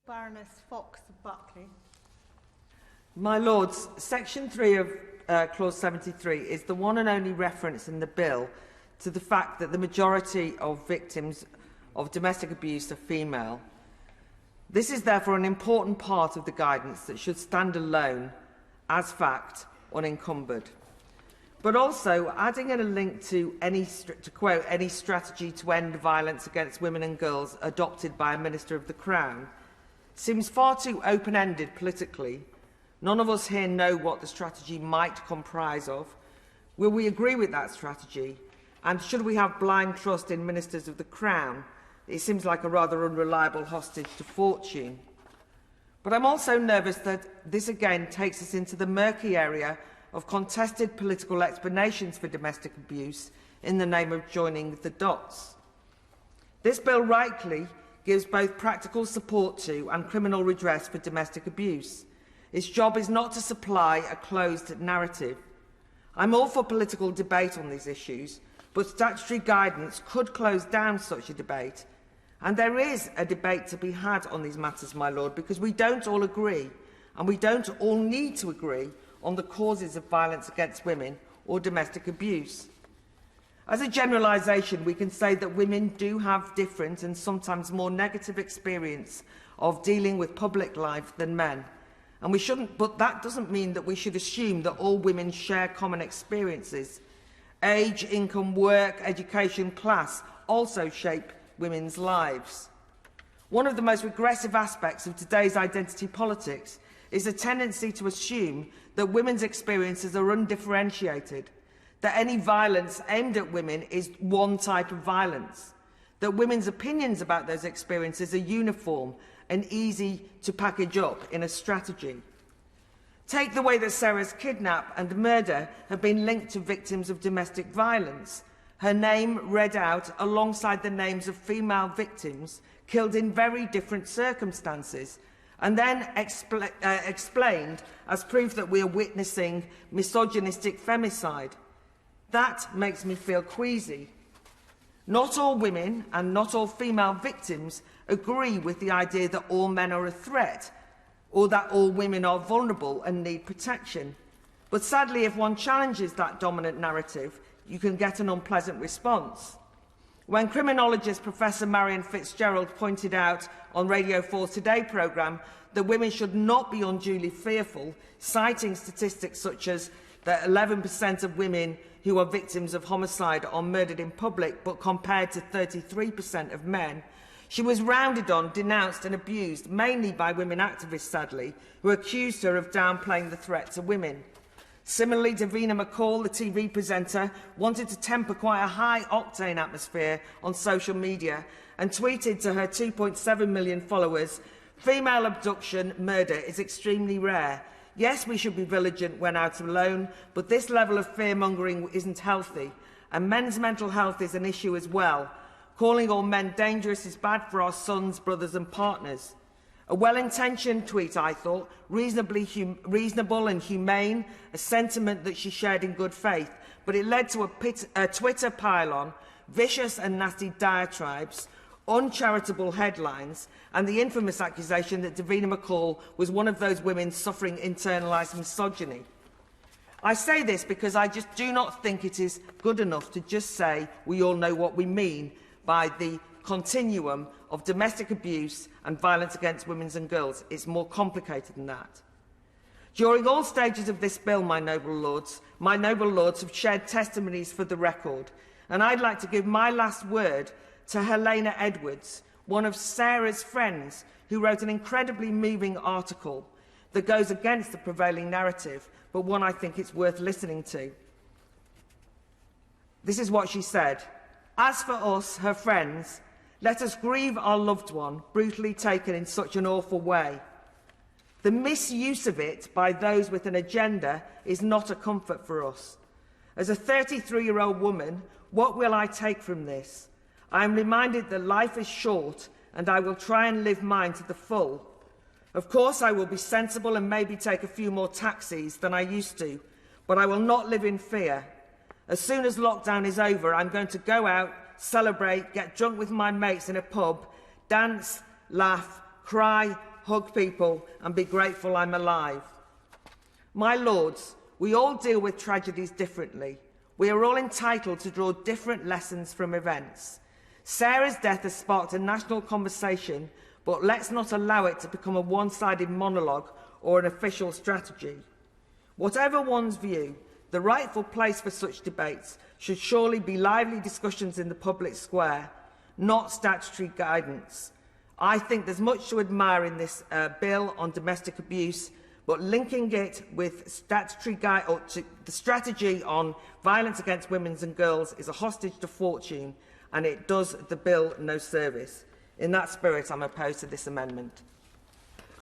Baroness Fox Buckley. My Lords, Section 3 of Clause 73 is the one and only reference in the bill to the fact that the majority of victims of domestic abuse are female. This is therefore an important part of the guidance that should stand alone as fact, unencumbered. But also, adding in a link to quote, any strategy to end violence against women and girls adopted by a Minister of the Crown seems far too open-ended politically. None of us here know what the strategy might comprise of. Will we agree with that strategy? And should we have blind trust in Ministers of the Crown? It seems like a rather unreliable hostage to fortune. But I'm also nervous that this again takes us into the murky area of contested political explanations for domestic abuse in the name of joining the dots. This bill rightly gives both practical support to and criminal redress for domestic abuse. Its job is not to supply a closed narrative. I'm all for political debate on these issues, but statutory guidance could close down such a debate. And there is a debate to be had on these matters, my Lord, because we don't all agree, and we don't all need to agree on the causes of violence against women or domestic abuse. As a generalisation, we can say that women do have different and sometimes more negative experience of dealing with public life than men. And we shouldn't, but that doesn't mean that we should assume that all women share common experiences. Age, income, work, education, class also shape women's lives. One of the most regressive aspects of today's identity politics is a tendency to assume that women's experiences are undifferentiated, that any violence aimed at women is one type of violence, that women's opinions about those experiences are uniform and easy to package up in a strategy. Take the way that Sarah's kidnap and murder have been linked to victims of domestic violence, her name read out alongside the names of female victims killed in very different circumstances, and then explained as proof that we are witnessing misogynistic femicide. That makes me feel queasy. Not all women and not all female victims agree with the idea that all men are a threat or that all women are vulnerable and need protection. But sadly, if one challenges that dominant narrative, you can get an unpleasant response. When criminologist Professor Marion Fitzgerald pointed out on Radio 4's Today programme that women should not be unduly fearful, citing statistics such as that 11% of women who are victims of homicide are murdered in public, but compared to 33% of men, she was rounded on, denounced and abused, mainly by women activists, sadly, who accused her of downplaying the threat to women. Similarly, Davina McCall, the TV presenter, wanted to temper quite a high-octane atmosphere on social media and tweeted to her 2.7 million followers, "Female abduction murder is extremely rare. Yes, we should be vigilant when out alone, but this level of fear-mongering isn't healthy, and men's mental health is an issue as well. Calling all men dangerous is bad for our sons, brothers and partners." A well-intentioned tweet, I thought, reasonable and humane, a sentiment that she shared in good faith, but it led to a Twitter pile-on, vicious and nasty diatribes, uncharitable headlines, and the infamous accusation that Davina McCall was one of those women suffering internalised misogyny. I say this because I just do not think it is good enough to just say we all know what we mean by the continuum of domestic abuse and violence against women and girls. It's more complicated than that. During all stages of this bill, my noble lords have shared testimonies for the record, and I'd like to give my last word to Helena Edwards, one of Sarah's friends, who wrote an incredibly moving article that goes against the prevailing narrative, but one I think it's worth listening to. This is what she said. "As for us, her friends, let us grieve our loved one, brutally taken in such an awful way. The misuse of it by those with an agenda is not a comfort for us. As a 33-year-old woman, what will I take from this? I am reminded that life is short, and I will try and live mine to the full. Of course, I will be sensible and maybe take a few more taxis than I used to, but I will not live in fear. As soon as lockdown is over, I'm going to go out, celebrate, get drunk with my mates in a pub, dance, laugh, cry, hug people and be grateful I'm alive. My Lords, we all deal with tragedies differently. We are all entitled to draw different lessons from events. Sarah's death has sparked a national conversation, but let's not allow it to become a one-sided monologue or an official strategy. Whatever one's view, the rightful place for such debates should surely be lively discussions in the public square, not statutory guidance. I think there's much to admire in this bill on domestic abuse, but linking it with the strategy on violence against women and girls is a hostage to fortune, and it does the bill no service. In that spirit, I'm opposed to this amendment.